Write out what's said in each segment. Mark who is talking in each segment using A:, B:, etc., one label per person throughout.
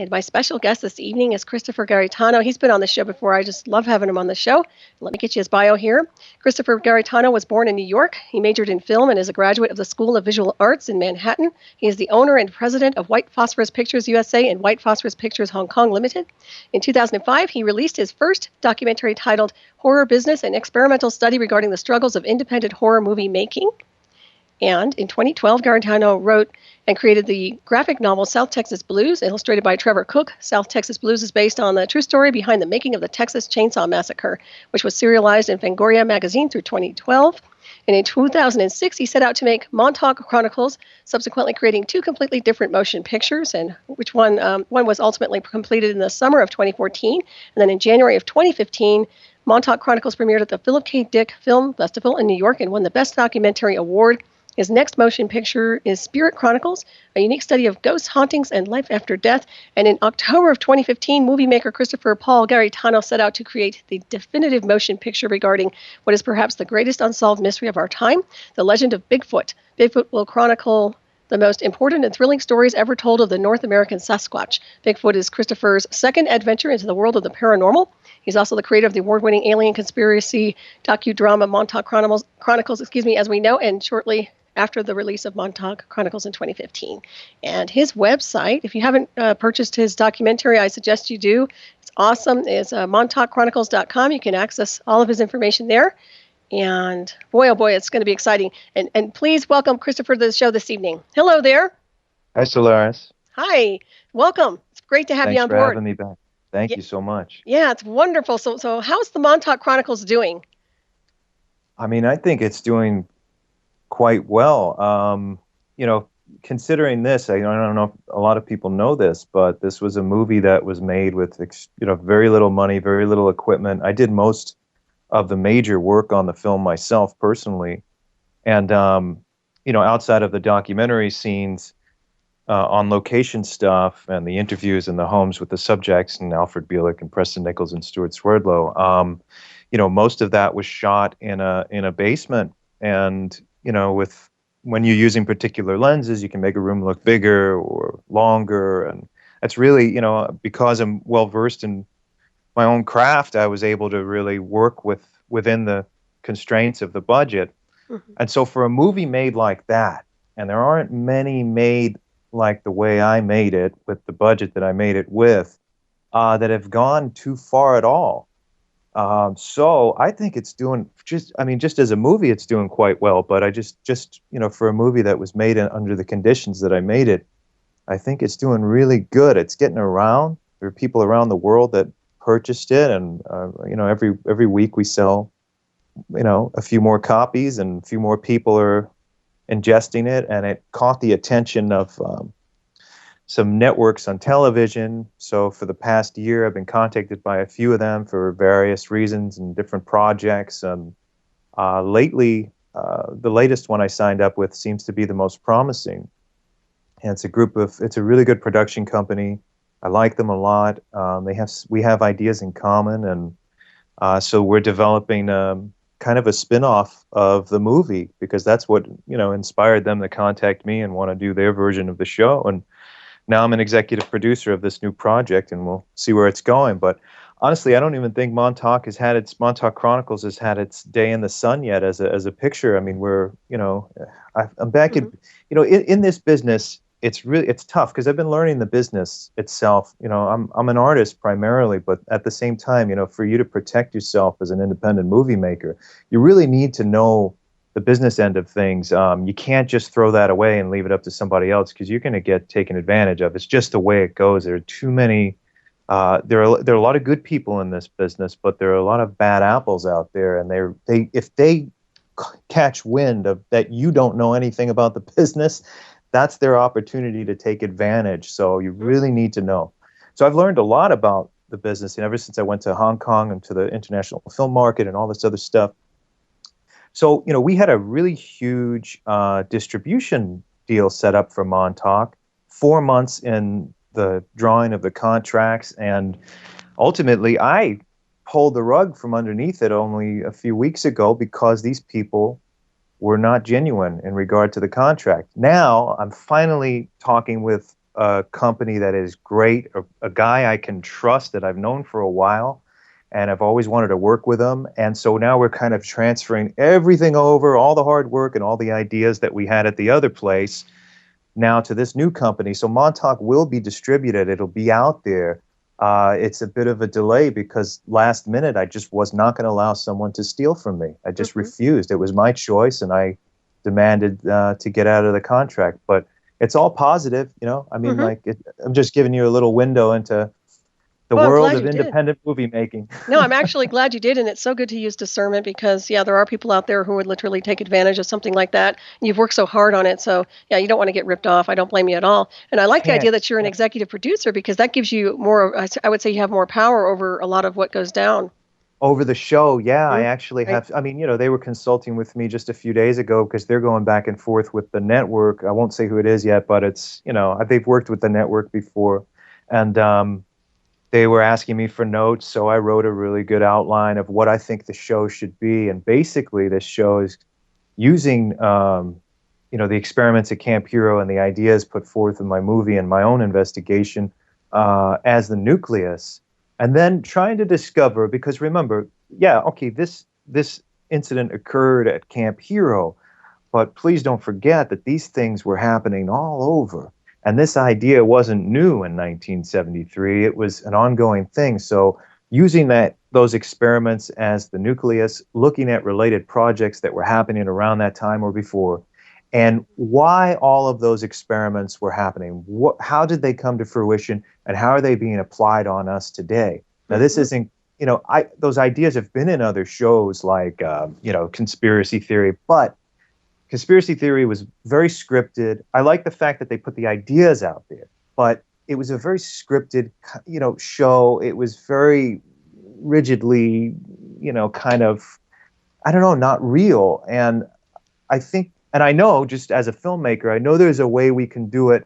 A: And my special guest this evening is Christopher Garetano. He's been on the show before. I just love having him on the show. Let me get you his bio here. Christopher Garetano was born in New York. He majored in film and is a graduate of the School of Visual Arts in Manhattan. He is the owner and president of White Phosphorus Pictures USA and White Phosphorus Pictures Hong Kong Limited. In 2005, he released his first documentary titled Horror Business, an experimental study regarding the struggles of independent horror movie making. And in 2012, Garetano wrote and created the graphic novel South Texas Blues, illustrated by Trevor Cook. South Texas Blues is based on the true story behind the making of the Texas Chainsaw Massacre, which was serialized in Fangoria Magazine through 2012. And in 2006, he set out to make Montauk Chronicles, subsequently creating two completely different motion pictures, and which one was ultimately completed in the summer of 2014. And then in January of 2015, Montauk Chronicles premiered at the Philip K. Dick Film Festival in New York and won the Best Documentary Award. His next motion picture is Spirit Chronicles, a unique study of ghosts, hauntings, and life after death. And in October of 2015, movie maker Christopher Paul Garetano set out to create the definitive motion picture regarding what is perhaps the greatest unsolved mystery of our time, the legend of Bigfoot. Bigfoot will chronicle the most important and thrilling stories ever told of the North American Sasquatch. Bigfoot is Christopher's second adventure into the world of the paranormal. He's also the creator of the award-winning alien conspiracy docudrama Montauk Chronicles, as we know, and shortly after the release of Montauk Chronicles in 2015. And his website, if you haven't purchased his documentary, I suggest you do. It's awesome. It's montaukchronicles.com. You can access all of his information there. And boy, oh boy, it's going to be exciting. And please welcome Christopher to the show this evening. Hello there.
B: Hi, Solaris.
A: Hi. Welcome. It's great to have you on board.
B: Thanks for having me back. Thank you so much.
A: Yeah, it's wonderful. So how's the Montauk Chronicles doing?
B: I mean, I think it's doing quite well. Considering this, I don't know if a lot of people know this, but this was a movie that was made with, very little money, very little equipment. I did most of the major work on the film myself personally. And, outside of the documentary scenes, on location stuff and the interviews in the homes with the subjects and Alfred Bielek and Preston Nichols and Stuart Swerdlow, most of that was shot in a basement. And when you're using particular lenses, you can make a room look bigger or longer. And that's really, because I'm well versed in my own craft, I was able to really work within the constraints of the budget. Mm-hmm. And so for a movie made like that, and there aren't many made like the way I made it with the budget that I made it with, that have gone too far at all. So I think it's doing just as a movie, it's doing quite well. But I just for a movie that was made under the conditions that I made it, I think it's doing really good. It's getting around. There are people around the world that purchased it, and every week we sell, a few more copies, and a few more people are ingesting it, and it caught the attention of some networks on television. So for the past year, I've been contacted by a few of them for various reasons and different projects. And lately, the latest one I signed up with seems to be the most promising. And it's a really good production company. I like them a lot. We have ideas in common, and so we're developing kind of a spin-off of the movie, because that's what inspired them to contact me and want to do their version of the show. And now I'm an executive producer of this new project, and we'll see where it's going. But honestly, I don't even think Montauk Chronicles has had its day in the sun yet as a picture. I mean, I'm back in this business. It's tough because I've been learning the business itself. I'm an artist primarily, but at the same time, for you to protect yourself as an independent movie maker, you really need to know the business end of things. You can't just throw that away and leave it up to somebody else, because you're going to get taken advantage of. It's just the way it goes. There are too many. There are a lot of good people in this business, but there are a lot of bad apples out there, and if they catch wind of that you don't know anything about the business, that's their opportunity to take advantage. So you really need to know. So I've learned a lot about the business, and ever since I went to Hong Kong and to the international film market and all this other stuff. So, we had a really huge distribution deal set up for Montauk, 4 months in the drawing of the contracts. And ultimately, I pulled the rug from underneath it only a few weeks ago because these people were not genuine in regard to the contract. Now I'm finally talking with a company that is great, a guy I can trust that I've known for a while, and I've always wanted to work with him. And so now we're kind of transferring everything over, all the hard work and all the ideas that we had at the other place, now to this new company. So Montauk will be distributed. It'll be out there. It's a bit of a delay because last minute I just was not going to allow someone to steal from me. I just refused. It was my choice, and I demanded to get out of the contract. But it's all positive, you know. I mean, I'm just giving you a little window into the
A: Well, I'm
B: world
A: glad
B: of
A: you did.
B: independent movie making.
A: No, I'm actually glad you did, and it's so good to use discernment because, yeah, there are people out there who would literally take advantage of something like that. You've worked so hard on it, so yeah, you don't want to get ripped off. I don't blame you at all. And I like the
B: Can't.
A: idea that you're an executive producer because that gives you more, I would say you have more power over a lot of what goes down.
B: Over the show, yeah, I
A: Mhm.
B: actually
A: Right.
B: have. I mean, you know, they were consulting with me just a few days ago because they're going back and forth with the network. I won't say who it is yet, but it's, you know, they've worked with the network before, and they were asking me for notes. So I wrote a really good outline of what I think the show should be, and basically, this show is using, you know, the experiments at Camp Hero and the ideas put forth in my movie and my own investigation as the nucleus, and then trying to discover, because remember, yeah, okay, this incident occurred at Camp Hero, but please don't forget that these things were happening all over. And this idea wasn't new in 1973. It was an ongoing thing. So using those experiments as the nucleus, looking at related projects that were happening around that time or before, and why all of those experiments were happening. How did they come to fruition, and how are they being applied on us today? Now, this
A: Mhm.
B: isn't, you know, those ideas have been in other shows like, you know, conspiracy theory, but conspiracy theory was very scripted. I like the fact that they put the ideas out there, but it was a very scripted, you know, show. It was very rigidly, you know, kind of, I don't know, not real. And I think, and I know just as a filmmaker, I know there's a way we can do it,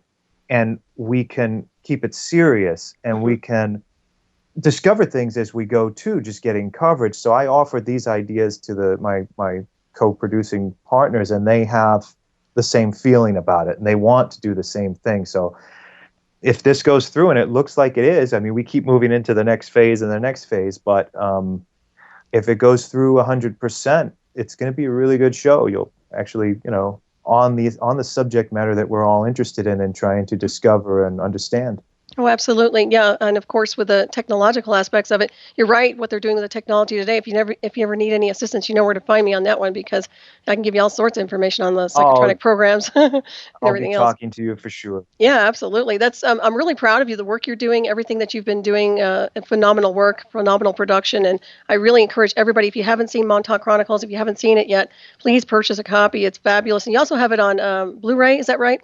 B: and we can keep it serious, and
A: Mhm.
B: we can discover things as we go too, just getting coverage. So I offered these ideas to my co-producing partners, and they have the same feeling about it, and they want to do the same thing. So if this goes through, and it looks like it is, I mean, we keep moving into the next phase and the next phase, but if it goes through 100%, it's going to be a really good show. You'll actually, you know, on the subject matter that we're all interested in and trying to discover and understand.
A: Oh, absolutely. Yeah, and of course, with the technological aspects of it, you're right. What they're doing with the technology today. If you ever need any assistance, you know where to find me on that one because I can give you all sorts of information on the
B: Oh,
A: psychotronic programs and
B: I'll be
A: everything else.
B: talking to you for sure.
A: Yeah, absolutely. That's I'm really proud of you. The work you're doing, everything that you've been doing, phenomenal work, phenomenal production, and I really encourage everybody. If you haven't seen Montauk Chronicles, if you haven't seen it yet, please purchase a copy. It's fabulous, and you also have it on Blu-ray. Is that right?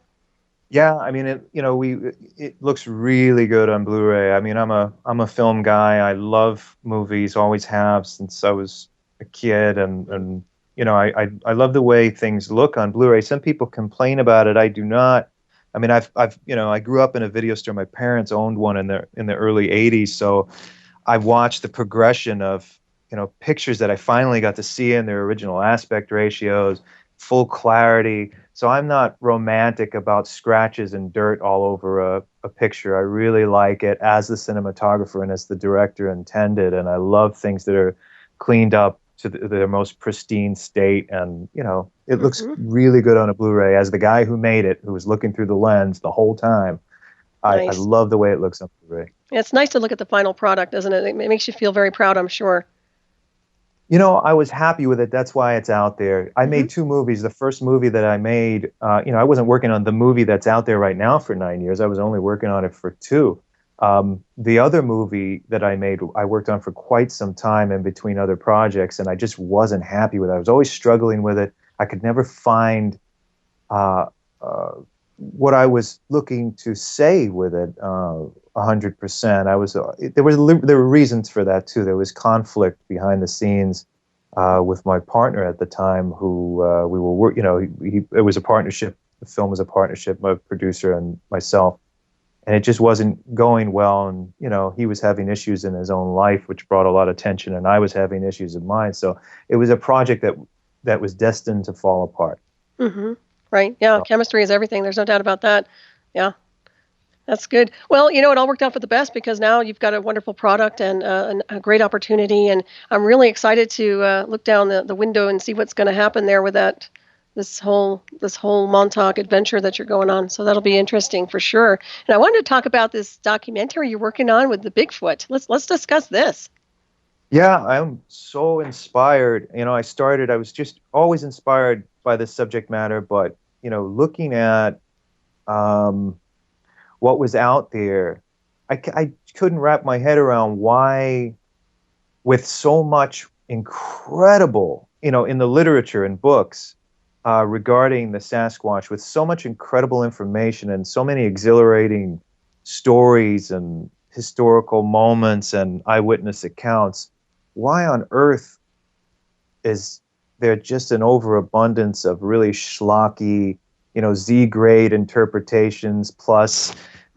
B: Yeah, I mean, it looks really good on Blu-ray. I mean, I'm a film guy. I love movies, always have since I was a kid, and you know, I love the way things look on Blu-ray. Some people complain about it. I do not. I mean, I've you know, I grew up in a video store. My parents owned one in the early '80s, so I watched the progression of, you know, pictures that I finally got to see in their original aspect ratios, full clarity. So I'm not romantic about scratches and dirt all over a picture. I really like it as the cinematographer and as the director intended. And I love things that are cleaned up to their most pristine state. And, you know, it looks
A: Hmm.
B: really good on a Blu-ray. As the guy who made it, who was looking through the lens the whole time, I
A: Nice.
B: love the way it looks on Blu-ray.
A: Yeah, it's nice to look at the final product, isn't it? It makes you feel very proud, I'm sure.
B: You know, I was happy with it. That's why it's out there. I
A: Hmm.
B: made two movies. The first movie that I made, you know, I wasn't working on the movie that's out there right now for 9 years. I was only working on it for two. The other movie that I made, I worked on for quite some time in between other projects, and I just wasn't happy with it. I was always struggling with it. I could never find uh, uh, what I was looking to say with it 100%. I was there were reasons for that too. There was conflict behind the scenes with my partner at the time, who we were you know, it was a partnership. The film was a partnership, my producer and myself, and it just wasn't going well. And you know, he was having issues in his own life, which brought a lot of tension, and I was having issues in mine. So it was a project that was destined to fall apart.
A: Hmm. Right. Yeah,
B: So
A: chemistry is everything. There's no doubt about that. Yeah. That's good. Well, it all worked out for the best because now you've got a wonderful product and a great opportunity, and I'm really excited to look down the window and see what's going to happen there with this whole Montauk adventure that you're going on. So that'll be interesting for sure. And I wanted to talk about this documentary you're working on with the Bigfoot. Let's discuss this.
B: Yeah, I'm so inspired. I was just always inspired by this subject matter, but, looking at um, what was out there, I couldn't wrap my head around why, with so much incredible, in the literature and books regarding the Sasquatch, with so much incredible information and so many exhilarating stories and historical moments and eyewitness accounts, why on earth is there just an overabundance of really schlocky, Z-grade interpretations plus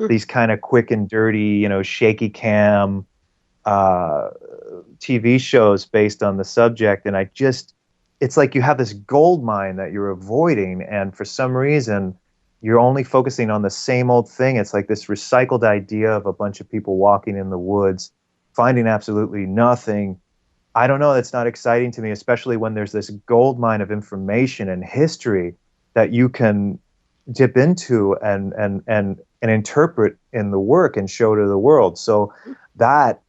B: these kind of quick and dirty, shaky cam uh, TV shows based on the subject? And it's like you have this gold mine that you're avoiding, and for some reason, you're only focusing on the same old thing. It's like this recycled idea of a bunch of people walking in the woods, finding absolutely nothing. I don't know. That's not exciting to me, especially when there's this gold mine of information and history that you can dip into and interpret in the work and show to the world. So that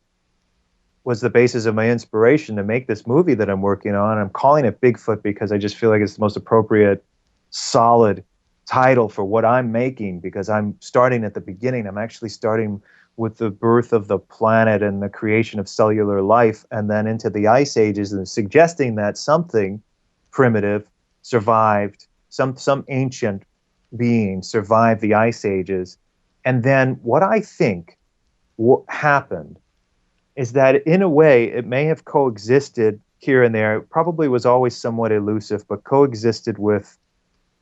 B: was the basis of my inspiration to make this movie that I'm working on. I'm calling it Bigfoot because I just feel like it's the most appropriate, solid title for what I'm making, because I'm starting at the beginning. I'm actually starting with the birth of the planet and the creation of cellular life, and then into the ice ages, and suggesting that something primitive survived, some ancient being survived the ice ages. And then what I think happened is that, in a way, it may have coexisted here and there. It probably was always somewhat elusive, but coexisted with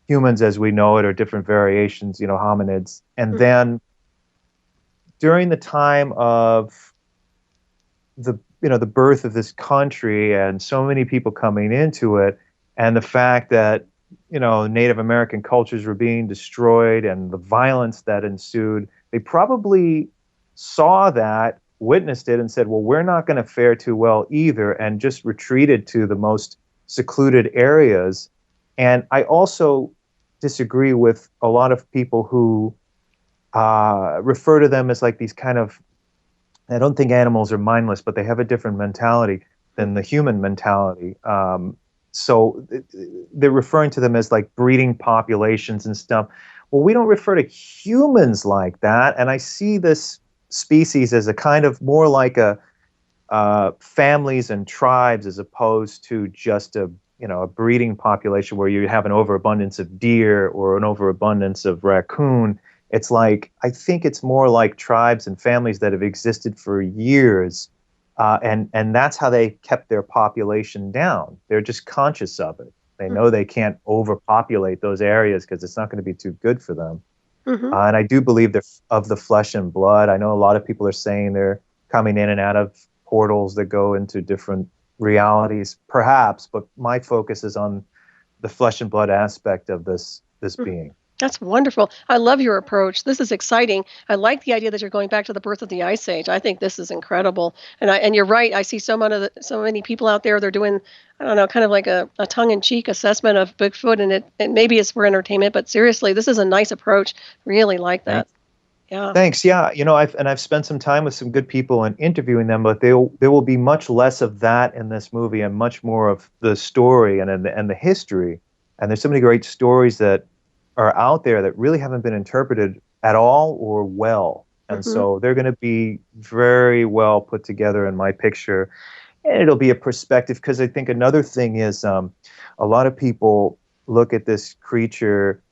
B: humans as we know it, or different variations, hominids. And then during the time of the birth of this country and so many people coming into it, and the fact that Native American cultures were being destroyed and the violence that ensued, they probably saw that, witnessed it, and said, well, we're not going to fare too well either, and just retreated to the most secluded areas. And I also disagree with a lot of people who refer to them as like these kind of, I don't think animals are mindless, but they have a different mentality than the human mentality. So they're referring to them as like breeding populations and stuff. Well, we don't refer to humans like that. And I see this species as a kind of more like a families and tribes, as opposed to just a breeding population where you have an overabundance of deer or an overabundance of raccoon. It's like, I think it's more like tribes and families that have existed for years, and that's how they kept their population down. They're just conscious of it. They know they can't overpopulate those areas because it's not going to be too good for them. And I do believe they're of the flesh and blood. I know a lot of people are saying they're coming in and out of portals that go into different realities, perhaps, but my focus is on the flesh and blood aspect of this being.
A: That's wonderful. I love your approach. This is exciting. I like the idea that you're going back to the birth of the Ice Age. I think this is incredible. And you're right. I see so many people out there. They're doing, I don't know, kind of like a tongue-in-cheek assessment of Bigfoot, and it maybe it's for entertainment, but seriously, this is a nice approach. Really like that. Yeah.
B: Thanks. Yeah, I've spent some time with some good people and interviewing them, but there will be much less of that in this movie and much more of the story and the history. And there's so many great stories that are out there that really haven't been interpreted at all or well. And so they're going to be very well put together in my picture. And it'll be a perspective, because I think another thing is a lot of people look at this creature,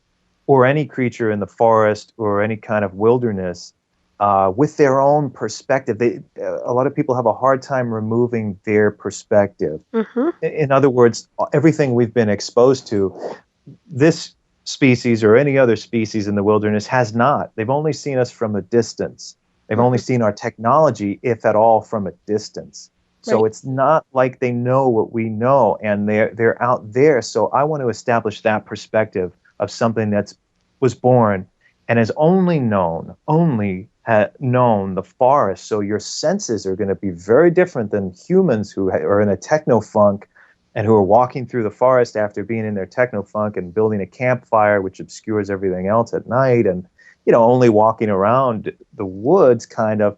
B: or any creature in the forest or any kind of wilderness, with their own perspective. A lot of people have a hard time removing their perspective. In other words, everything we've been exposed to, this species or any other species in the wilderness has not. They've only seen us from a distance. They've only seen our technology, if at all, from a distance. So it's not like they know what we know, and they're out there. So I want to establish that perspective of something was born and has known the forest. So your senses are going to be very different than humans who are in a techno funk and who are walking through the forest after being in their techno funk and building a campfire, which obscures everything else at night, and only walking around the woods kind of.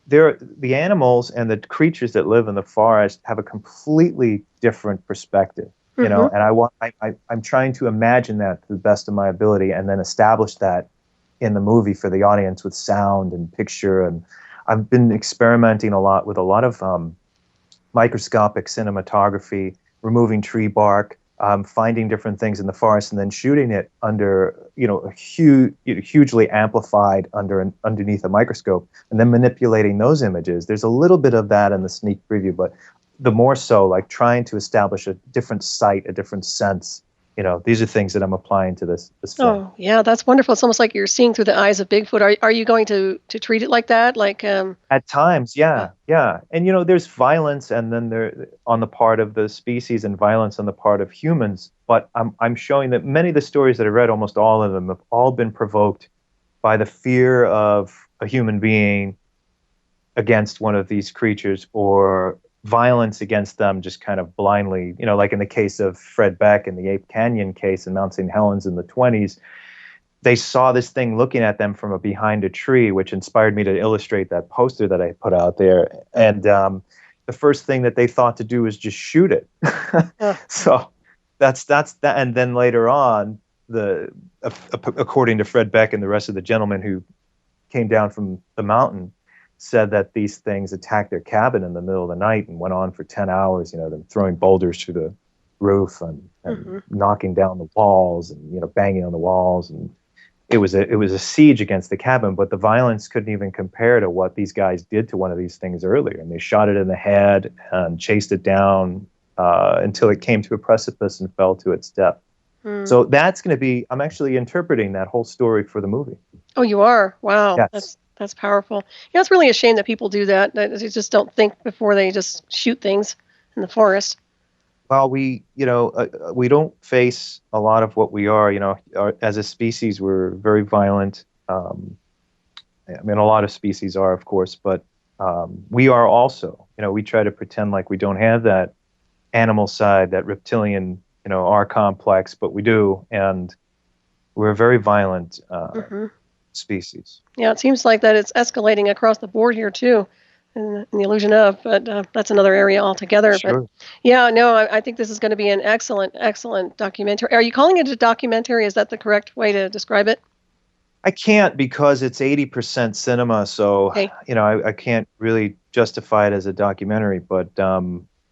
B: The animals and the creatures that live in the forest have a completely different perspective, and I'm trying to imagine that to the best of my ability and then establish that in the movie for the audience with sound and picture. And I've been experimenting a lot with a lot of microscopic cinematography, removing tree bark, finding different things in the forest, and then shooting it under, a hugely amplified underneath a microscope, and then manipulating those images. There's a little bit of that in the sneak preview, but the more so, like trying to establish a different sight, a different sense. These are things that I'm applying to this film.
A: Oh, yeah, that's wonderful. It's almost like you're seeing through the eyes of Bigfoot. Are you going to treat it like that?
B: At times, yeah. And there's violence, and then there on the part of the species, and violence on the part of humans. But I'm showing that many of the stories that I read, almost all of them, have all been provoked by the fear of a human being against one of these creatures, or violence against them just kind of blindly, like in the case of Fred Beck in the Ape Canyon case in Mount St. Helens in the 1920s. They saw this thing looking at them from behind a tree, which inspired me to illustrate that poster that I put out there. And the first thing that they thought to do was just shoot it. So that's that. And then later on, according to Fred Beck and the rest of the gentlemen who came down from the mountain, said that these things attacked their cabin in the middle of the night and went on for 10 hours, them throwing boulders through the roof and knocking down the walls and, banging on the walls. And it was a siege against the cabin, but the violence couldn't even compare to what these guys did to one of these things earlier. And they shot it in the head and chased it down until it came to a precipice and fell to its death. So that's going to be, I'm actually interpreting that whole story for the movie.
A: Oh, you are? Wow.
B: Yes.
A: That's powerful. Yeah, it's really a shame that people do that. That they just don't think before they just shoot things in the forest.
B: Well, we don't face a lot of what we are. As a species, we're very violent. I mean, a lot of species are, of course, but we are also. We try to pretend like we don't have that animal side, that reptilian, R complex, but we do, and we're a very violent species.
A: Yeah, it seems like that it's escalating across the board here too, in the illusion of, but that's another area altogether.
B: Sure.
A: But yeah, no, I think this is going to be an excellent documentary. Are you calling it a documentary? Is that the correct way to describe it?
B: I can't, because it's 80% cinema, so
A: Okay.
B: I can't really justify it as a documentary. But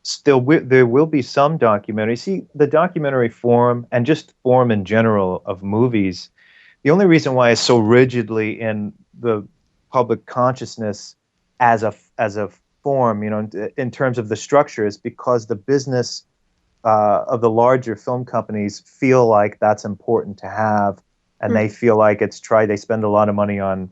B: still, there will be some documentary. See, the documentary form, and just form in general of movies, the only reason why it's so rigidly in the public consciousness as a form, in terms of the structure, is because the business of the larger film companies feel like that's important to have, and they feel like they spend a lot of money on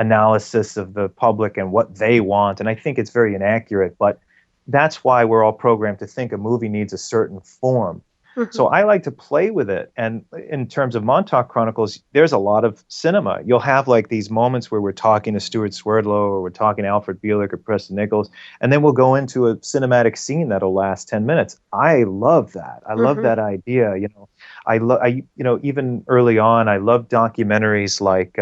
B: analysis of the public and what they want, and I think it's very inaccurate. But that's why we're all programmed to think a movie needs a certain form. So I like to play with it. And in terms of Montauk Chronicles, there's a lot of cinema. You'll have like these moments where we're talking to Stuart Swerdlow, or we're talking to Alfred Bielik or Preston Nichols, and then we'll go into a cinematic scene that'll last 10 minutes. I love that. I love that idea. Even early on, I love documentaries like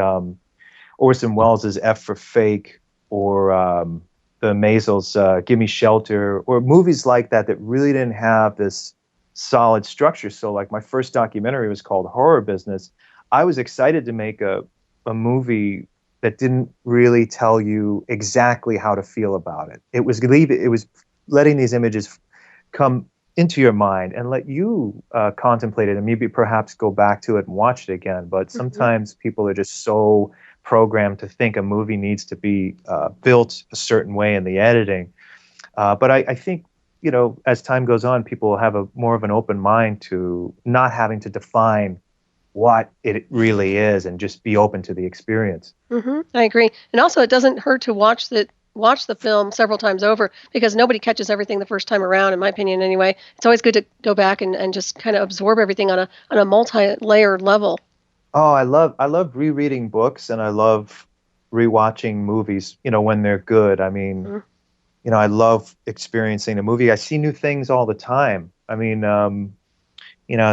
B: Orson Welles' F for Fake, or the Maisels' Gimme Shelter, or movies like that really didn't have this solid structure. So like my first documentary was called Horror Business. I was excited to make a movie that didn't really tell you exactly how to feel about it. It was letting these images come into your mind and let you contemplate it, and maybe perhaps go back to it and watch it again. But sometimes people are just so programmed to think a movie needs to be built a certain way in the editing. But I think, as time goes on, people will have more of an open mind to not having to define what it really is, and just be open to the experience.
A: I agree. And also, it doesn't hurt to watch the film several times over, because nobody catches everything the first time around, in my opinion anyway. It's always good to go back and just kind of absorb everything on a multi-layered level.
B: Oh, I love rereading books and I love rewatching movies, when they're good. I mean,
A: Mhm.
B: I love experiencing a movie. I see new things all the time. I mean,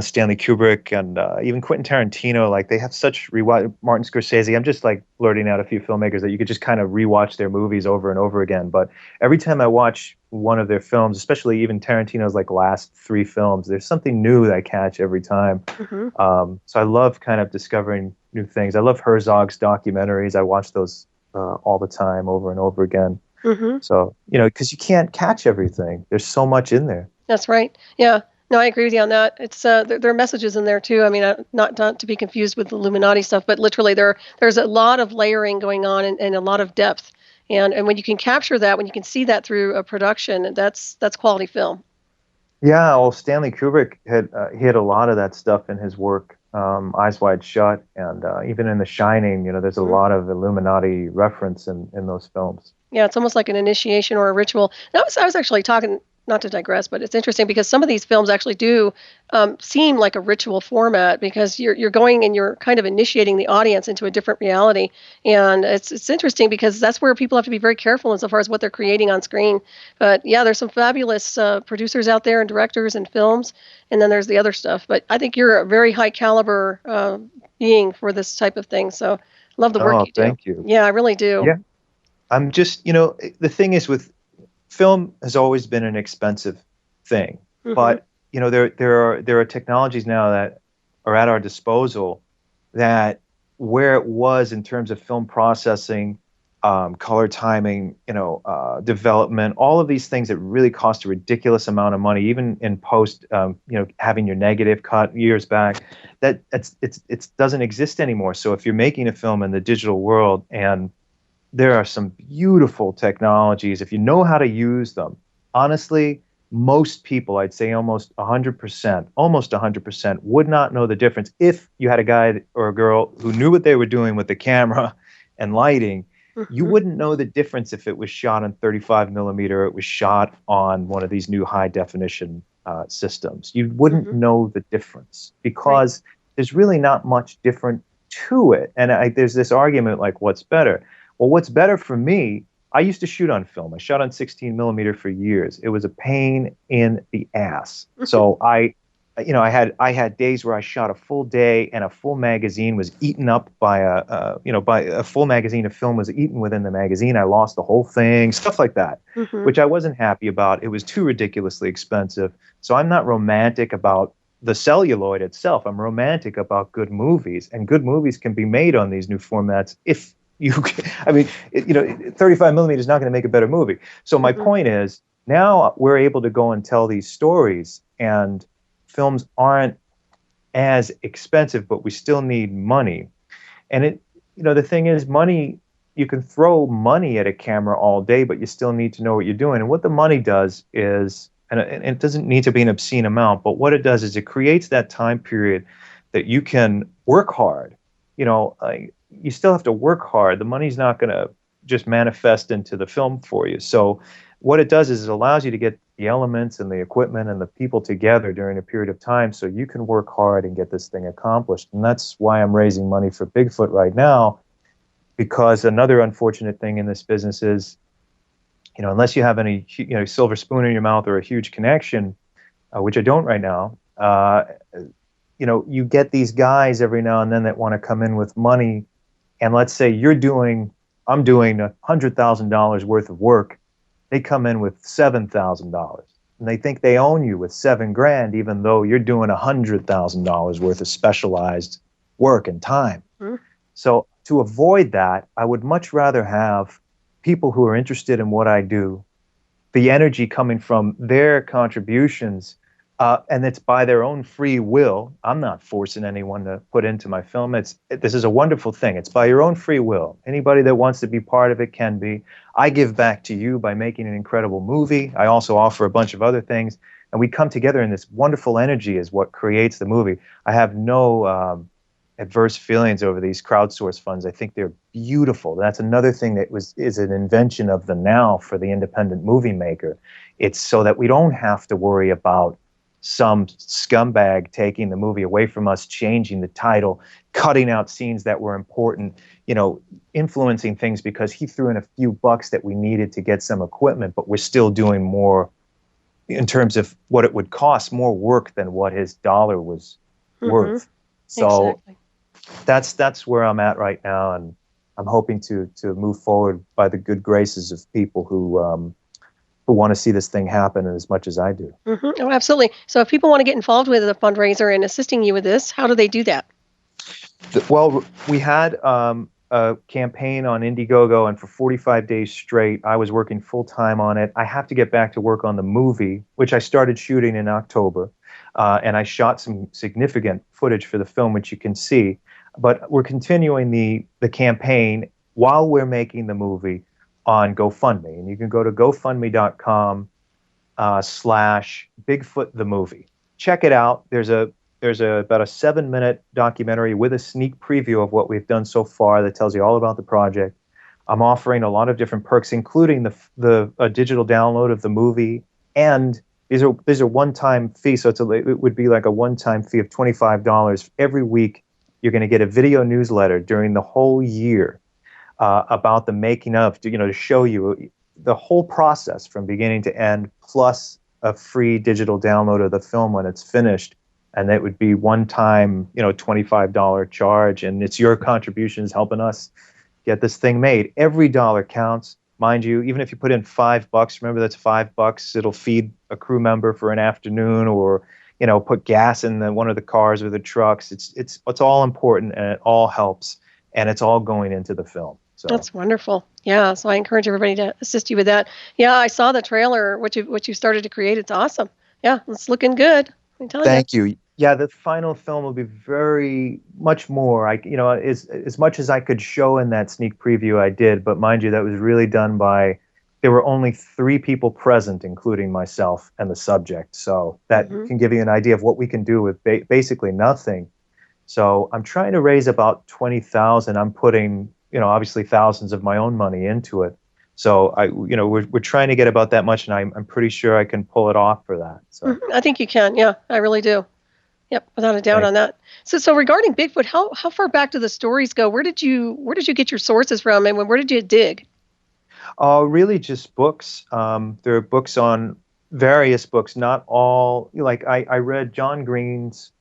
B: Stanley Kubrick and even Quentin Tarantino, like they have such rewatch. Martin Scorsese. I'm just like blurting out a few filmmakers that you could just kind of rewatch their movies over and over again. But every time I watch one of their films, especially even Tarantino's like last three films, there's something new that I catch every time.
A: Mhm.
B: So I love kind of discovering new things. I love Herzog's documentaries. I watch those all the time, over and over again.
A: Mhm.
B: So, because you can't catch everything. There's so much in there.
A: That's right. Yeah. No, I agree with you on that. It's there are messages in there too. I mean, not to be confused with the Illuminati stuff, but literally there's a lot of layering going on and a lot of depth. And when you can capture that, when you can see that through a production, that's quality film.
B: Yeah, well, Stanley Kubrick had a lot of that stuff in his work, Eyes Wide Shut, and even in The Shining. There's a
A: Mhm.
B: lot of Illuminati reference in those films.
A: Yeah, it's almost like an initiation or a ritual. And I was actually talking, not to digress, but it's interesting because some of these films actually do seem like a ritual format because you're going and you're kind of initiating the audience into a different reality, and it's interesting because that's where people have to be very careful insofar as what they're creating on screen. But yeah, there's some fabulous producers out there and directors and films, and then there's the other stuff. But I think you're a very high caliber being for this type of thing. So love the work
B: Oh,
A: you do.
B: thank you.
A: Yeah, I really do.
B: Yeah, I'm just, the thing is with film has always been an expensive thing,
A: Hmm.
B: but there are technologies now that are at our disposal that where it was in terms of film processing, color timing, development, all of these things that really cost a ridiculous amount of money, even in post, having your negative cut years back, that it's doesn't exist anymore. So if you're making a film in the digital world and there are some beautiful technologies if you know how to use them. Honestly, most people, I'd say almost 100%, would not know the difference if you had a guy or a girl who knew what they were doing with the camera and lighting. You
A: Hmm.
B: wouldn't know the difference if it was shot on 35 millimeter, or it was shot on one of these new high definition systems. You wouldn't
A: Hmm.
B: know the difference
A: Right.
B: because there's really not much different to it. And there's this argument like, what's better? Well, what's better for me, I used to shoot on film. I shot on 16 millimeter for years. It was a pain in the ass. So I had days where I shot a full day and a full magazine was eaten up by by a full magazine of film was eaten within the magazine. I lost the whole thing, stuff like that,
A: Hmm.
B: which I wasn't happy about. It was too ridiculously expensive. So I'm not romantic about the celluloid itself. I'm romantic about good movies, and good movies can be made on these new formats if you, I mean, 35 millimeter is not going to make a better movie. So my
A: Hmm.
B: point is now we're able to go and tell these stories, and films aren't as expensive, but we still need money. And the thing is, money, you can throw money at a camera all day, but you still need to know what you're doing. And what the money does is, and it doesn't need to be an obscene amount, but what it does is it creates that time period that you can work hard. You still have to work hard. The money's not going to just manifest into the film for you. So what it does is it allows you to get the elements and the equipment and the people together during a period of time so you can work hard and get this thing accomplished. And that's why I'm raising money for Bigfoot right now, because another unfortunate thing in this business is, unless you have any, silver spoon in your mouth or a huge connection, which I don't right now, you get these guys every now and then that want to come in with money. And let's say I'm doing $100,000 worth of work. They come in with $7,000 and they think they own you with 7 grand, even though you're doing $100,000 worth of specialized work and time. So to avoid that, I would much rather have people who are interested in what I do, the energy coming from their contributions, and it's by their own free will. I'm not forcing anyone to put into my film. This is a wonderful thing. It's by your own free will. Anybody that wants to be part of it can be. I give back to you by making an incredible movie. I also offer a bunch of other things, and we come together in this wonderful energy is what creates the movie. I have no adverse feelings over these crowdsource funds. I think they're beautiful. That's another thing that is an invention of the now for the independent movie maker. It's so that we don't have to worry about some scumbag taking the movie away from us, changing the title, cutting out scenes that were important, influencing things because he threw in a few bucks that we needed to get some equipment, but we're still doing more in terms of what it would cost, more work than what his dollar was worth. So
A: exactly.
B: that's where I'm at right now, and I'm hoping to move forward by the good graces of people who want to see this thing happen as much as I do.
A: Oh, absolutely. So if people want to get involved with a fundraiser and assisting you with this, how do they do that?
B: Well, we had a campaign on Indiegogo, and for 45 days straight, I was working full time on it. I have to get back to work on the movie, which I started shooting in October, and I shot some significant footage for the film, which you can see. But we're continuing the campaign while we're making the movie on GoFundMe, and you can go to GoFundMe.com slash Bigfoot the movie. Check it out. There's about a 7-minute documentary with a sneak preview of what we've done so far that tells you all about the project. I'm offering a lot of different perks, including a digital download of the movie, and these are one-time fee, so it would be like a one-time fee of $25 every week. You're going to get a video newsletter during the whole year about the making of, to show you the whole process from beginning to end, plus a free digital download of the film when it's finished. And that would be one time, $25 charge. And it's your contributions helping us get this thing made. Every dollar counts. Mind you, even if you put in $5, remember that's $5. It'll feed a crew member for an afternoon, or, put gas in one of the cars or the trucks. It's all important, and it all helps. And it's all going into the film. So
A: That's wonderful. Yeah. So I encourage everybody to assist you with that. Yeah, I saw the trailer, what you started to create. It's awesome. Yeah, it's looking good. I'm telling you.
B: Thank you. Yeah, the final film will be very much more. As much as I could show in that sneak preview, I did. But mind you, that was really done by. There were only 3 people present, including myself and the subject. So that can give you an idea of what we can do with basically nothing. So I'm trying to raise about 20,000. I'm putting, obviously thousands of my own money into it. So we're trying to get about that much, and I'm pretty sure I can pull it off for that. So
A: I think you can. Yeah, I really do. Yep, without a doubt on that. So regarding Bigfoot, how far back do the stories go? Where did you get your sources from, and where did you dig?
B: Really just books. There are books on various books, not all. Like I read John Green's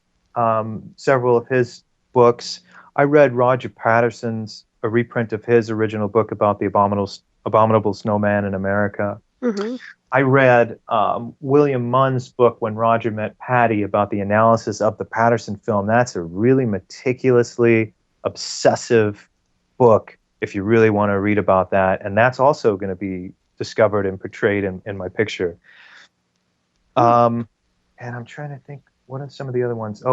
B: several of his books. I read Roger Patterson's a reprint of his original book about the abominable snowman in America. I read William Munn's book, When Roger Met Patty, about the analysis of the Patterson film. That's a really meticulously obsessive book if you really want to read about that. And that's also going to be discovered and portrayed in my picture. And I'm trying to think, what are some of the other ones?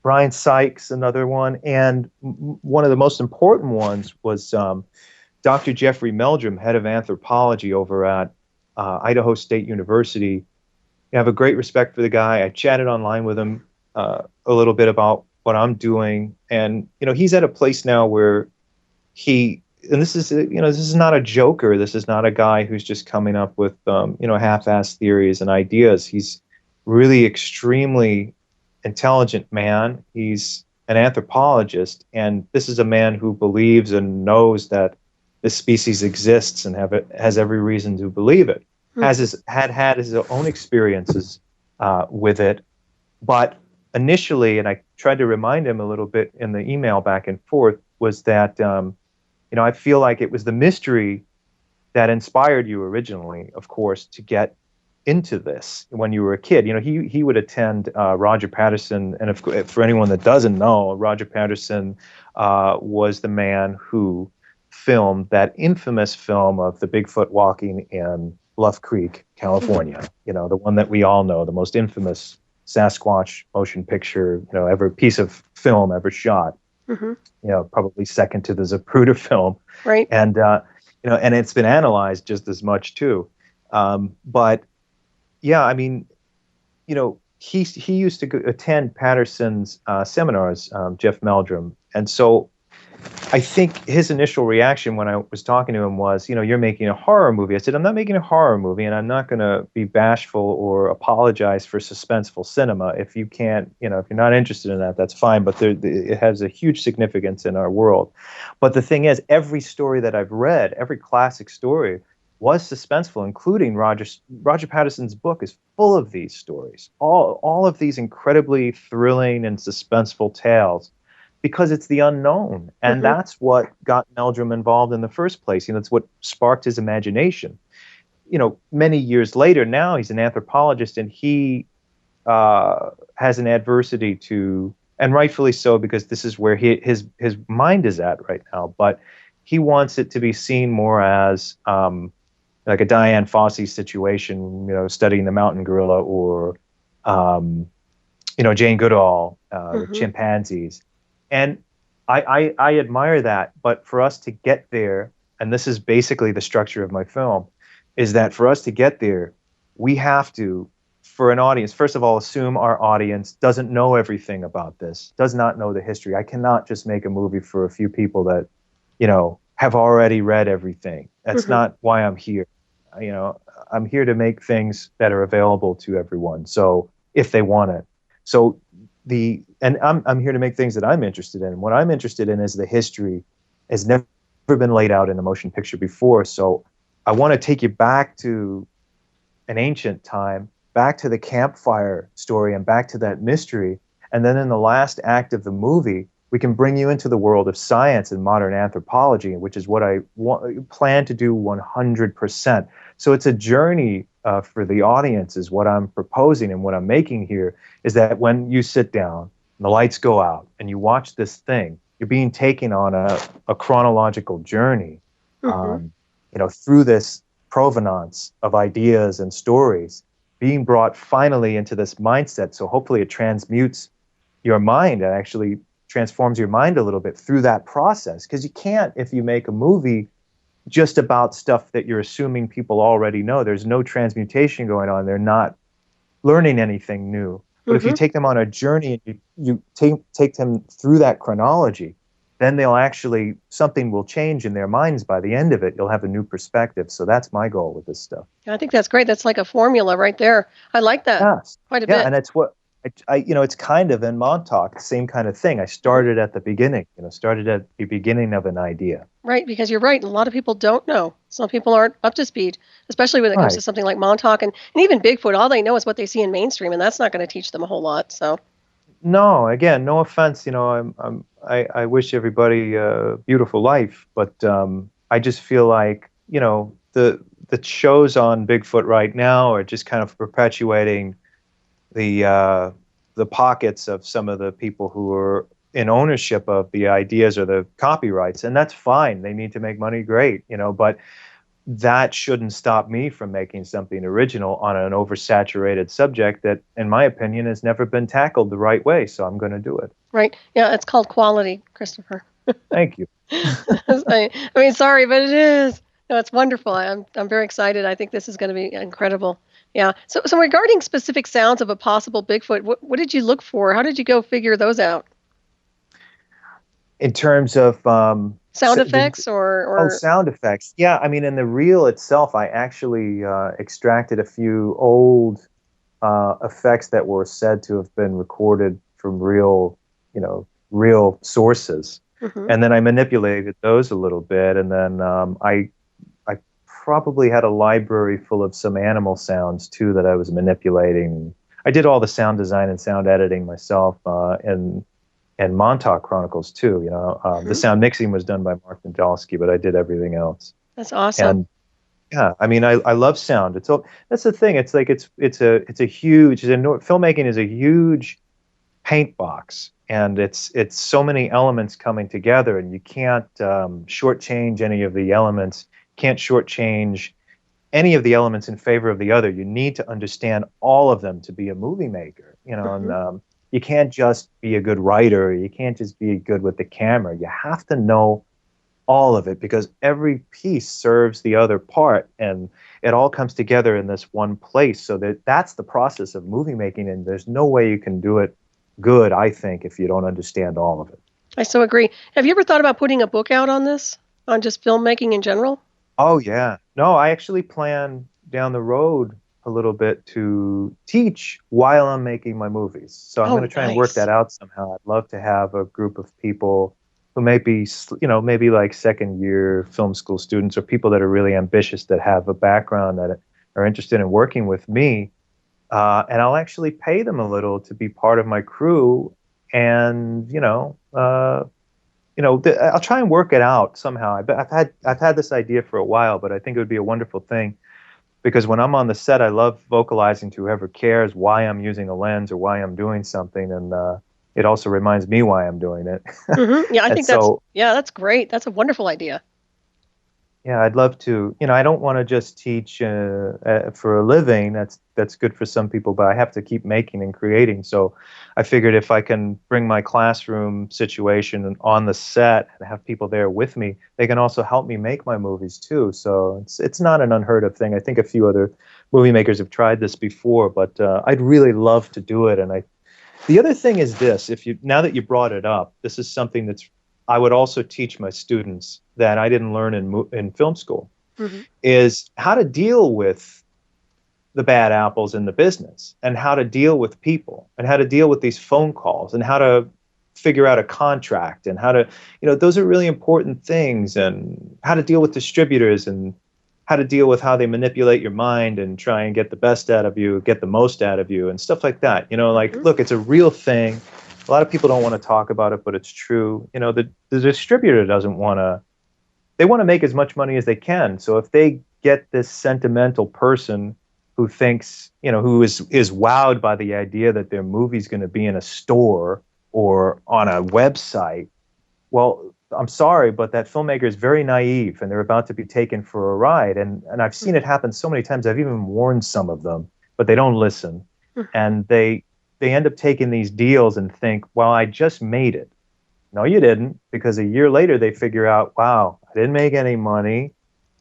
B: Brian Sykes, another one. And one of the most important ones was Dr. Jeffrey Meldrum, head of anthropology over at Idaho State University. I have a great respect for the guy. I chatted online with him a little bit about what I'm doing, and he's at a place now where this is not a joker. This is not a guy who's just coming up with half-assed theories and ideas. He's really extremely intelligent man. He's an anthropologist, and this is a man who believes and knows that this species exists and has every reason to believe it. Had his own experiences with it, but initially, and I tried to remind him a little bit in the email back and forth, was that I feel like it was the mystery that inspired you originally, of course, to get into this when you were a kid. He would attend Roger Patterson, and for anyone that doesn't know, Roger Patterson was the man who filmed that infamous film of the Bigfoot walking in Bluff Creek, California. The one that we all know, the most infamous Sasquatch motion picture, ever piece of film ever shot. Probably second to the Zapruder film.
A: Right.
B: And and it's been analyzed just as much too. But yeah, I mean, he used to attend Patterson's seminars, Jeff Meldrum, and so I think his initial reaction when I was talking to him was, you're making a horror movie. I said, I'm not making a horror movie, and I'm not going to be bashful or apologize for suspenseful cinema. If you can't, if you're not interested in that, that's fine. But it has a huge significance in our world. But the thing is, every story that I've read, every classic story, was suspenseful, including Roger Patterson's book is full of these stories, all of these incredibly thrilling and suspenseful tales, because it's the unknown. And that's what got Meldrum involved in the first place. It's what sparked his imagination. Many years later, now he's an anthropologist, and he has an adversity to, and rightfully so, because this is where his mind is at right now. But he wants it to be seen more as like a Diane Fossey situation, studying the mountain gorilla, or Jane Goodall, chimpanzees. And I admire that. But for us to get there, and this is basically the structure of my film, is that for us to get there, we have to, for an audience, first of all, assume our audience doesn't know everything about this, does not know the history. I cannot just make a movie for a few people that, have already read everything. That's not why I'm here. I'm here to make things that are available to everyone. So if they want it. So I'm here to make things that I'm interested in. What I'm interested in is the history has never been laid out in a motion picture before. So I want to take you back to an ancient time, back to the campfire story, and back to that mystery. And then in the last act of the movie, we can bring you into the world of science and modern anthropology, which is what I plan to do 100%. So it's a journey for the audience, is what I'm proposing, and what I'm making here is that when you sit down and the lights go out and you watch this thing, you're being taken on a chronological journey, through this provenance of ideas and stories, being brought finally into this mindset. So hopefully it transmutes your mind and actually transforms your mind a little bit through that process. Because you can't, if you make a movie just about stuff that you're assuming people already know, there's no transmutation going on. They're not learning anything new. But if you take them on a journey and you take them through that chronology, then something will change in their minds by the end of it. You'll have a new perspective. So that's my goal with this stuff.
A: I think that's great. That's like a formula right there. I like that quite a bit.
B: Yeah, and it's what it's kind of in Montauk, same kind of thing. I started at the beginning, started at the beginning of an idea.
A: Right, because you're right. A lot of people don't know. Some people aren't up to speed, especially when it comes to something like Montauk and even Bigfoot. All they know is what they see in mainstream, and that's not going to teach them a whole lot. So,
B: no, again, no offense. I wish everybody a beautiful life, but I just feel like the shows on Bigfoot right now are just kind of perpetuating the pockets of some of the people who are in ownership of the ideas or the copyrights, and that's fine. They need to make money, great, but that shouldn't stop me from making something original on an oversaturated subject that, in my opinion, has never been tackled the right way. So I'm going to do it.
A: Right. Yeah, it's called quality, Christopher.
B: Thank you.
A: I mean, sorry, but it is. No, it's wonderful. I'm very excited. I think this is going to be incredible. Yeah. So regarding specific sounds of a possible Bigfoot, what did you look for? How did you go figure those out?
B: In terms of
A: sound effects or
B: sound effects. Yeah, I mean, in the reel itself, I actually extracted a few old effects that were said to have been recorded from real sources, and then I manipulated those a little bit, and then I probably had a library full of some animal sounds too that I was manipulating. I did all the sound design and sound editing myself, and Montauk Chronicles too. The sound mixing was done by Mark Nadolsky, but I did everything else.
A: That's awesome.
B: And yeah, I mean, I love sound. That's the thing. It's like it's a huge. Filmmaking is a huge paint box, and it's so many elements coming together, and you can't shortchange any of the elements. Can't shortchange any of the elements in favor of the other. You need to understand all of them to be a movie maker. And you can't just be a good writer. You can't just be good with the camera. You have to know all of it, because every piece serves the other part, and it all comes together in this one place. So that's the process of movie making, and there's no way you can do it good, I think, if you don't understand all of it.
A: I so agree. Have you ever thought about putting a book out on this, on just filmmaking in general?
B: Oh yeah. No, I actually plan down the road a little bit to teach while I'm making my movies. So I'm
A: Oh,
B: going to try and work
A: nice.
B: that out somehow. I'd love to have a group of people who may be, maybe like second year film school students or people that are really ambitious that have a background that are interested in working with me. And I'll actually pay them a little to be part of my crew. And, I'll try and work it out somehow. I've had this idea for a while, but I think it would be a wonderful thing because when I'm on the set, I love vocalizing to whoever cares why I'm using a lens or why I'm doing something, and it also reminds me why I'm doing it.
A: Yeah, I
B: And
A: think that's,
B: so,
A: yeah, that's great. That's a wonderful idea.
B: yeah, I'd love to. I don't want to just teach for a living. That's good for some people, but I have to keep making and creating. So I figured if I can bring my classroom situation on the set and have people there with me, they can also help me make my movies too. So it's not an unheard of thing. I think a few other movie makers have tried this before, but I'd really love to do it. And the other thing is this, if you now that you brought it up, this is something that's I would also teach my students that I didn't learn in film school
A: Hmm.
B: is how to deal with the bad apples in the business and how to deal with people and how to deal with these phone calls and how to figure out a contract and how to, those are really important things, and how to deal with distributors and how to deal with how they manipulate your mind and try and get the best out of you, get the most out of you and stuff like that. Like,
A: Hmm.
B: look, it's a real thing. A lot of people don't want to talk about it, but it's true. The distributor doesn't want to, they want to make as much money as they can. So if they get this sentimental person who thinks, who is wowed by the idea that their movie's going to be in a store or on a website, well, I'm sorry, but that filmmaker is very naive and they're about to be taken for a ride. And I've seen it happen so many times. I've even warned some of them, but they don't listen. And they end up taking these deals and think, well, I just made it. No, you didn't, because a year later they figure out, wow, I didn't make any money.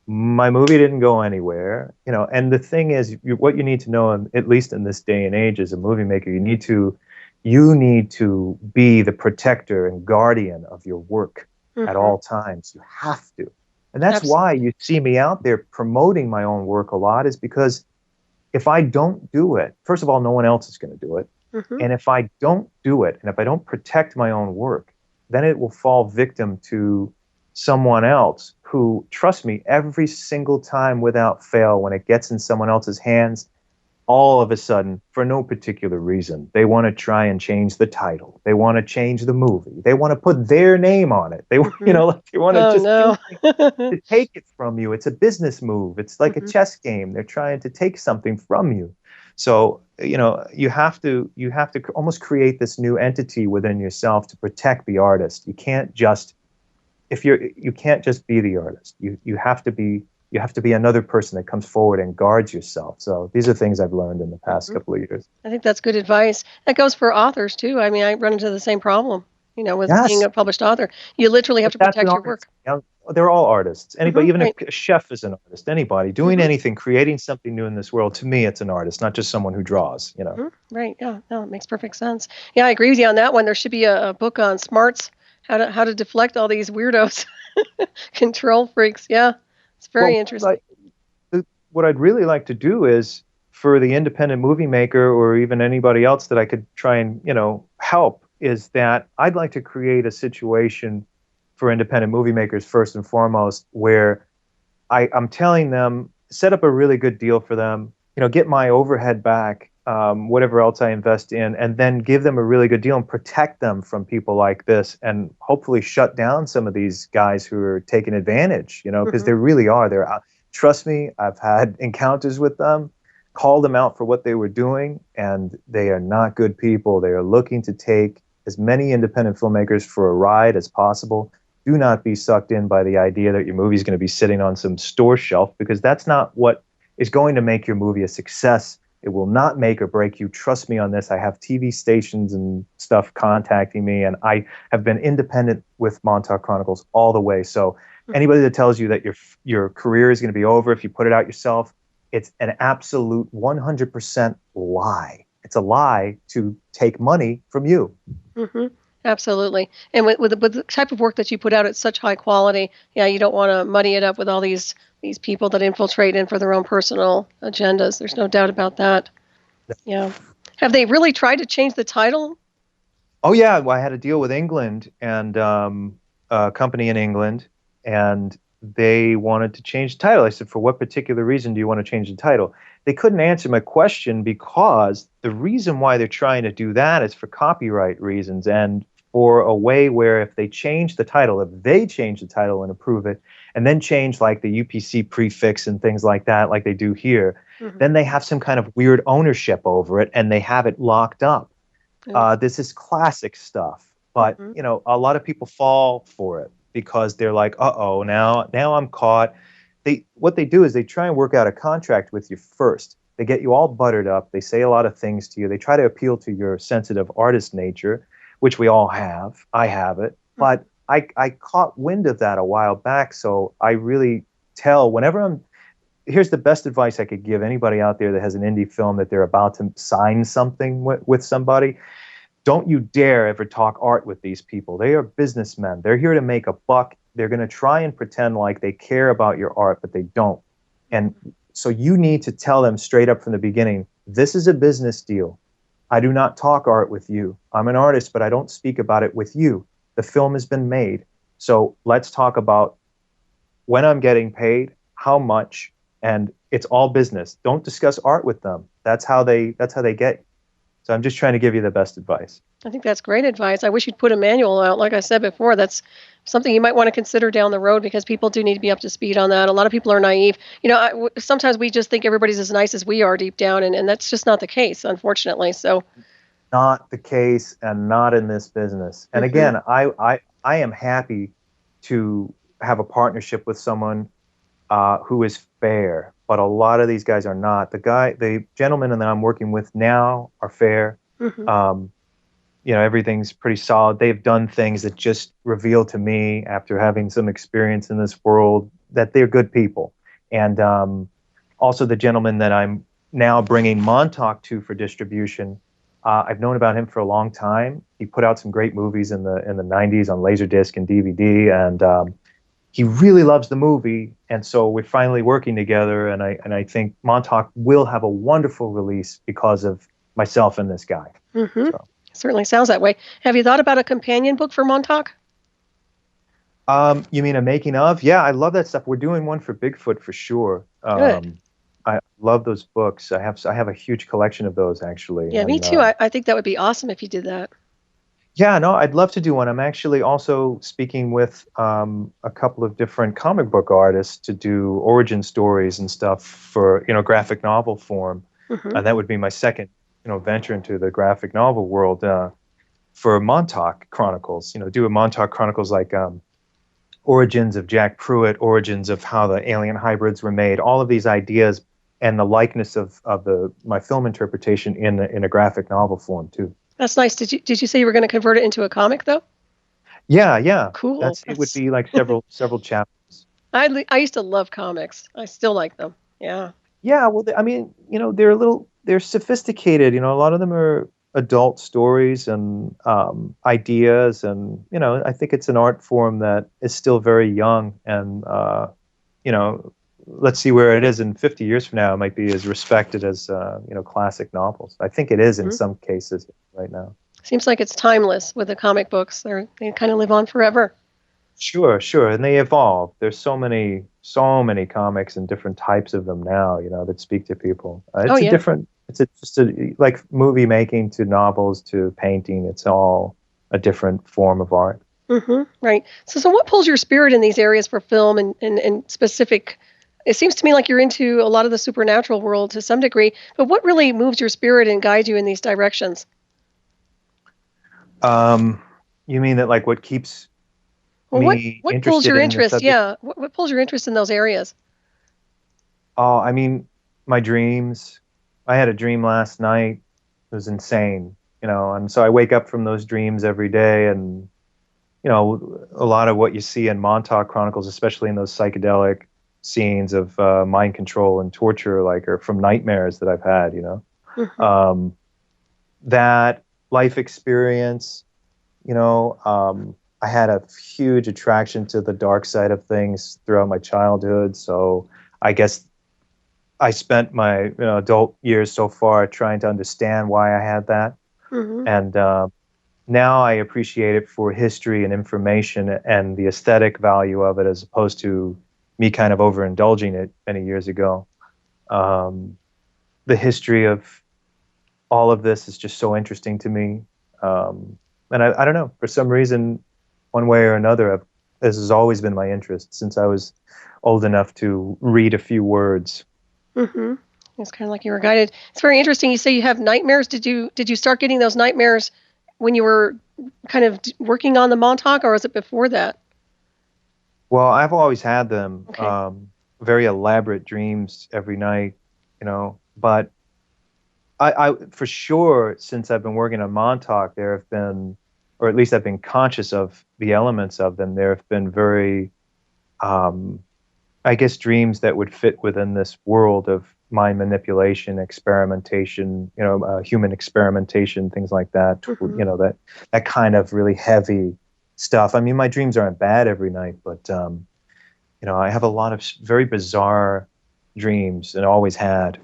B: My movie didn't go anywhere. And the thing is, what you need to know, at least in this day and age as a movie maker, you need to be the protector and guardian of your work at
A: Hmm.
B: all times. You have to. And that's why
A: Absolutely.
B: you see me out there promoting my own work a lot, is because if I don't do it, first of all, no one else is going to do it.
A: Hmm.
B: And if I don't do it, and if I don't protect my own work, then it will fall victim to someone else who, trust me, every single time without fail, when it gets in someone else's hands, all of a sudden, for no particular reason, they want to try and change the title. They want to change the movie. They want to put their name on it. They,
A: Hmm.
B: like, they want to
A: Oh,
B: just do
A: no.
B: things to take it from you. It's a business move. It's like a
A: Hmm.
B: chess game. They're trying to take something from you. So, you have to almost create this new entity within yourself to protect the artist. You can't just you can't just be the artist. You have to be another person that comes forward and guards yourself. So these are things I've learned in the past
A: Hmm.
B: couple of years.
A: I think that's good advice. That goes for authors too. I mean, I run into the same problem, with being
B: Yes,
A: a published author. You literally have
B: but
A: to
B: that's an
A: protect your
B: artist.
A: work.
B: They're all artists.
A: Hmm.
B: Anybody, even
A: Right.
B: a chef is an artist. Anybody doing
A: Hmm.
B: anything, creating something new in this world, to me, it's an artist, not just someone who draws.
A: Hmm. Right. Yeah. No, it makes perfect sense. Yeah, I agree with you on that one. There should be a book on smarts, how to deflect all these weirdos, control freaks. Yeah, it's very
B: Well,
A: interesting.
B: like, what I'd really like to do is for the independent movie maker or even anybody else that I could try and, help, is that I'd like to create a situation for independent movie makers first and foremost where I'm telling them, set up a really good deal for them, get my overhead back, whatever else I invest in, and then give them a really good deal and protect them from people like this, and hopefully shut down some of these guys who are taking advantage, because
A: Hmm.
B: they really are. Trust me, I've had encounters with them, called them out for what they were doing, and they are not good people. They are looking to take as many independent filmmakers for a ride as possible. Do not be sucked in by the idea that your movie is going to be sitting on some store shelf, because that's not what is going to make your movie a success. It will not make or break you. Trust me on this. I have TV stations and stuff contacting me, and I have been independent with Montauk Chronicles all the way. So anybody that tells you that your career is going to be over if you put it out yourself, it's an absolute 100% lie. It's a lie to take money from you.
A: Hmm. Absolutely. And with the type of work that you put out, it's such high quality. Yeah, you don't want to muddy it up with all these people that infiltrate in for their own personal agendas. There's no doubt about that. Yeah. Have they really tried to change the title?
B: Oh yeah, well, I had a deal with England and a company in England, and they wanted to change the title. I said, "For what particular reason do you want to change the title?" They couldn't answer my question because the reason why they're trying to do that is for copyright reasons and for a way where if they change the title, if they change the title and approve it, and then change like the UPC prefix and things like that, like they do here,
A: Mm-hmm.
B: then they have some kind of weird ownership over it and they have it locked up. This is classic stuff, but
A: Mm-hmm.
B: a lot of people fall for it because they're like, "Uh-oh, now I'm caught." What they do is they try and work out a contract with you first. They get you all buttered up. They say a lot of things to you. They try to appeal to your sensitive artist nature, which we all have. I have it, but I caught wind of that a while back, so I really tell whenever I'm. Here's the best advice I could give anybody out there that has an indie film that they're about to sign something with somebody. Don't you dare ever talk art with these people. They are businessmen. They're here to make a buck. They're going to try and pretend like they care about your art, but they don't. And so you need to tell them straight up from the beginning, this is a business deal. I do not talk art with you. I'm an artist, but I don't speak about it with you. The film has been made. So let's talk about when I'm getting paid, how much, and it's all business. Don't discuss art with them. That's how they get you. So I'm just trying to give you the best advice.
A: I think that's great advice. I wish you'd put a manual out. Like I said before, that's something you might want to consider down the road because people do need to be up to speed on that. A lot of people are naive. Sometimes we just think everybody's as nice as we are deep down, and that's just not the case, unfortunately. So,
B: Not the case, and not in this business. And
A: mm-hmm.
B: again, I am happy to have a partnership with someone who is fair, but a lot of these guys are not. The gentlemen that I'm working with now are fair.
A: Mm-hmm.
B: Everything's pretty solid. They've done things that just reveal to me after having some experience in this world that they're good people. And also the gentleman that I'm now bringing Montauk to for distribution, I've known about him for a long time. He put out some great movies in the 90s on Laserdisc and DVD, and he really loves the movie, and so we're finally working together, and I think Montauk will have a wonderful release because of myself and this guy.
A: Mm-hmm.
B: So.
A: Certainly sounds that way. Have you thought about a companion book for Montauk?
B: You mean a making of? Yeah, I love that stuff. We're doing one for Bigfoot for sure.
A: Good.
B: I love those books. I have a huge collection of those actually.
A: Yeah, me too. I think that would be awesome if you did that.
B: Yeah, no, I'd love to do one. I'm actually also speaking with a couple of different comic book artists to do origin stories and stuff for graphic novel form,
A: Mm-hmm.
B: and that would be my second venture into the graphic novel world for Montauk Chronicles. Do a Montauk Chronicles like origins of Jack Pruitt, origins of how the alien hybrids were made, all of these ideas, and the likeness of my film interpretation in a graphic novel form too.
A: That's nice. Did you say you were going to convert it into a comic though?
B: Yeah.
A: Cool.
B: It would be like several chapters.
A: I used to love comics. I still like them. Yeah.
B: Yeah, well, they're sophisticated. A lot of them are adult stories and ideas, and I think it's an art form that is still very young, and let's see where it is in 50 years from now. It might be as respected as classic novels. I think it is in some cases right now.
A: Seems like it's timeless with the comic books. They kind of live on forever.
B: Sure, and they evolve. There's so many comics and different types of them now, that speak to people. It's like movie making to novels to painting. It's all a different form of art.
A: Mm-hmm. Right. So what pulls your spirit in these areas for film and specific? It seems to me like you're into a lot of the supernatural world to some degree, but what really moves your spirit and guides you in these directions?
B: You mean that like what keeps me
A: what
B: interested
A: pulls your
B: in
A: interest?
B: the subject?
A: Yeah. What pulls your interest in those areas?
B: Oh, I mean, my dreams. I had a dream last night. It was insane, and so I wake up from those dreams every day, and a lot of what you see in Montauk Chronicles, especially in those psychedelic scenes of mind control and torture, are from nightmares that I've had,
A: Mm-hmm.
B: that life experience, I had a huge attraction to the dark side of things throughout my childhood. So I guess I spent my adult years so far trying to understand why I had that.
A: Hmm.
B: And now I appreciate it for history and information and the aesthetic value of it, as opposed to me kind of overindulging it many years ago. Um, the history of all of this is just so interesting to me. And I don't know, for some reason, one way or another, this has always been my interest since I was old enough to read a few words.
A: Hmm. It's kind of like you were guided. It's very interesting. You say you have nightmares. Did you start getting those nightmares when you were kind of working on the Montauk, or was it before that?
B: Well, I've always had them,
A: Okay.
B: very elaborate dreams every night, but I for sure, since I've been working on Montauk, there have been, or at least I've been conscious of the elements of them. There have been very, um, I guess, dreams that would fit within this world of mind manipulation, experimentation, human experimentation, things like that.
A: Hmm.
B: That kind of really heavy stuff. I mean, my dreams aren't bad every night, but I have a lot of very bizarre dreams, and always had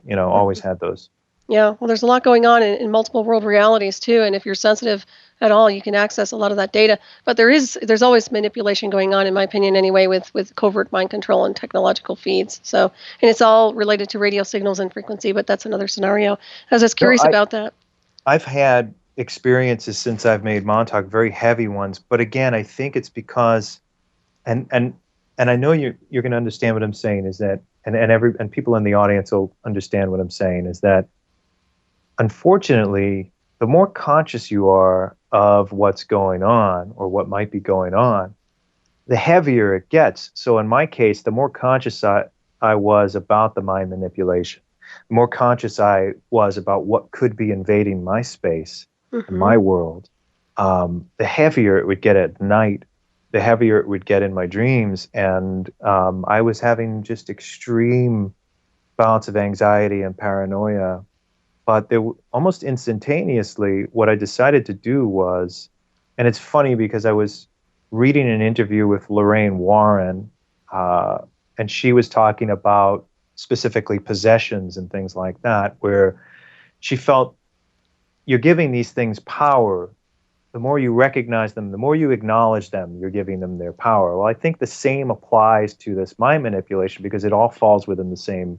B: those.
A: Yeah, well, there's a lot going on in multiple world realities too, and if you're sensitive at all, you can access a lot of that data. But there's always manipulation going on, in my opinion, anyway, with covert mind control and technological feeds. So, and it's all related to radio signals and frequency, but that's another scenario. I was just
B: No,
A: curious about that.
B: I've had experiences since I've made Montauk, very heavy ones. But again, I think it's because, and and and I know you're going to understand what I'm saying, is that, and people in the audience will understand what I'm saying, is that unfortunately, the more conscious you are of what's going on or what might be going on, the heavier it gets. So in my case, the more conscious I was about the mind manipulation, the more conscious I was about what could be invading my space and
A: Hmm.
B: my world, the heavier it would get at night, the heavier it would get in my dreams. And I was having just extreme bouts of anxiety and paranoia. But almost instantaneously, what I decided to do was, and it's funny because I was reading an interview with Lorraine Warren, uh, and she was talking about specifically possessions and things like that, where she felt you're giving these things power. The more you recognize them, the more you acknowledge them, you're giving them their power. Well, I think the same applies to this mind manipulation because it all falls within the same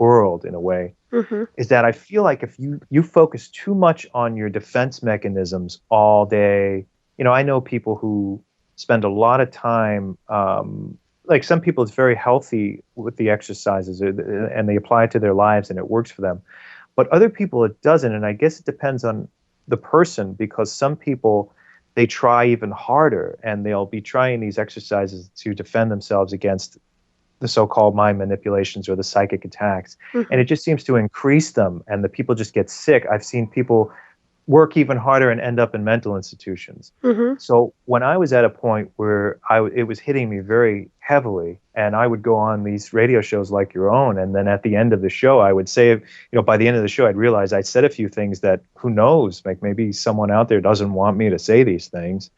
B: world in a way.
A: Hmm.
B: Is that I feel like if you focus too much on your defense mechanisms all day, I know people who spend a lot of time, like some people, it's very healthy with the exercises, and they apply it to their lives and it works for them. But other people, it doesn't. And I guess it depends on the person, because some people, they try even harder and they'll be trying these exercises to defend themselves against the so-called mind manipulations or the psychic attacks, and
A: Hmm.
B: it just seems to increase them, and the people just get sick. I've seen people work even harder and end up in mental institutions.
A: Hmm.
B: So when I was at a point where it was hitting me very heavily, and I would go on these radio shows like your own, and then at the end of the show, I would say, by the end of the show, I'd realize I'd said a few things that, who knows, like maybe someone out there doesn't want me to say these things.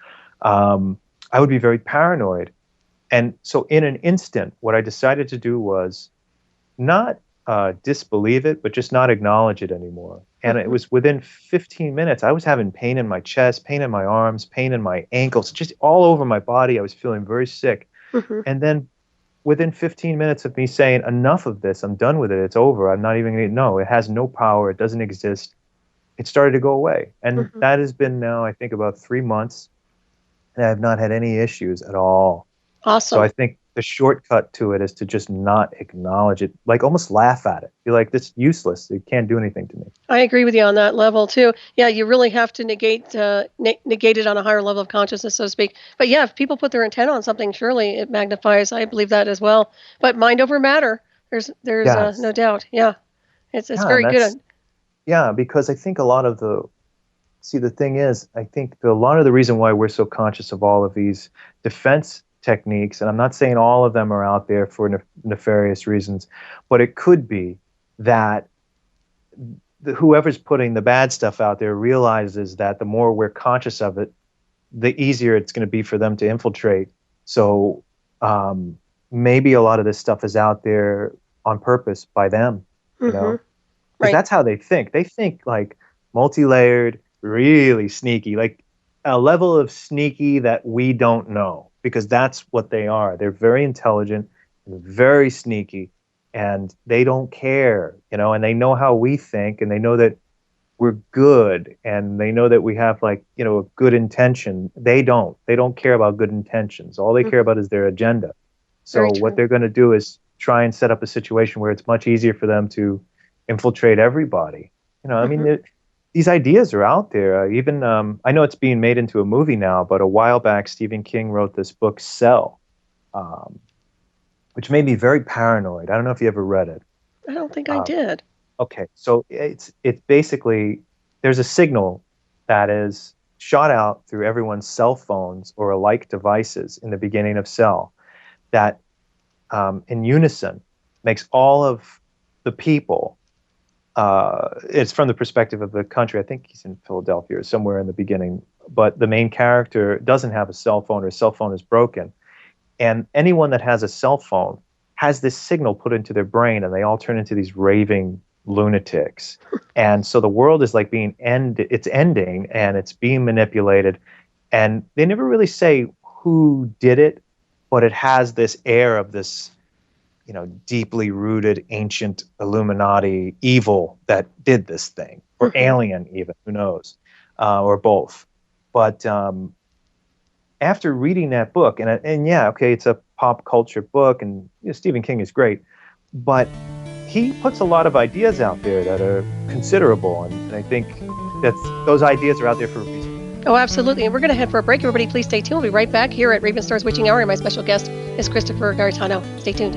B: I would be very paranoid. And so in an instant, what I decided to do was not disbelieve it, but just not acknowledge it anymore. And it
A: Hmm.
B: was within 15 minutes, I was having pain in my chest, pain in my arms, pain in my ankles, just all over my body. I was feeling very sick.
A: Hmm.
B: And then within 15 minutes of me saying, enough of this, I'm done with it, it's over, I'm not even going to, no, it has no power, it doesn't exist, it started to go away. And
A: Hmm.
B: that has been now, I think, about 3 months. And I have not had any issues at all. So I
A: Awesome.
B: think the shortcut to it is to just not acknowledge it, like almost laugh at it. Be like, this is useless. It can't do anything to me.
A: I agree with you on that level too. Yeah, you really have to negate it on a higher level of consciousness, so to speak. But yeah, if people put their intent on something, surely it magnifies. I believe that as well. But mind over matter. There's no
B: Yes.
A: doubt. Yeah, it's
B: Yeah, and
A: very
B: that's,
A: good.
B: yeah, because I think a lot of the thing is, I think a lot of the reason why we're so conscious of all of these defense techniques, and I'm not saying all of them are out there for nefarious reasons, but it could be that whoever's putting the bad stuff out there realizes that the more we're conscious of it, the easier it's going to be for them to infiltrate. So maybe a lot of this stuff is out there on purpose by them, you know, because
A: Right.
B: that's how they think. They think like multi-layered, really sneaky, like a level of sneaky that we don't know, because that's what they are. They're very intelligent, very sneaky, and they don't care, you know, and they know how we think, and they know that we're good, and they know that we have, like, you know, a good intention. They don't care about good intentions. All they care about is their agenda. So
A: Very
B: what
A: true.
B: they're going to do is try and set up a situation where it's much easier for them to infiltrate everybody. You know, I mean, these ideas are out there. Even I know it's being made into a movie now, but a while back, Stephen King wrote this book, Cell, um, which made me very paranoid. I don't know if you ever read it.
A: I don't think I
B: Uh,
A: did.
B: Okay, so it's basically, there's a signal that is shot out through everyone's cell phones or alike devices in the beginning of Cell that in unison makes all of the people. It's from the perspective of the country. I think he's in Philadelphia or somewhere in the beginning, but the main character doesn't have a cell phone, or his cell phone is broken. And anyone that has a cell phone has this signal put into their brain, and they all turn into these raving lunatics. And so the world is like it's ending, and it's being manipulated. And they never really say who did it, but it has this air of this, you know, deeply rooted ancient Illuminati evil that did this thing, or alien even, who knows, or both. But after reading that book, and yeah, okay, it's a pop culture book, and you know, Stephen King is great, but he puts a lot of ideas out there that are considerable, and I think that those ideas are out there for a reason.
A: Oh, absolutely. And we're going to head for a break. Everybody, please stay tuned. We'll be right back here at Ravenstar's Witching Hour, and my special guest is Christopher Garetano. Stay tuned.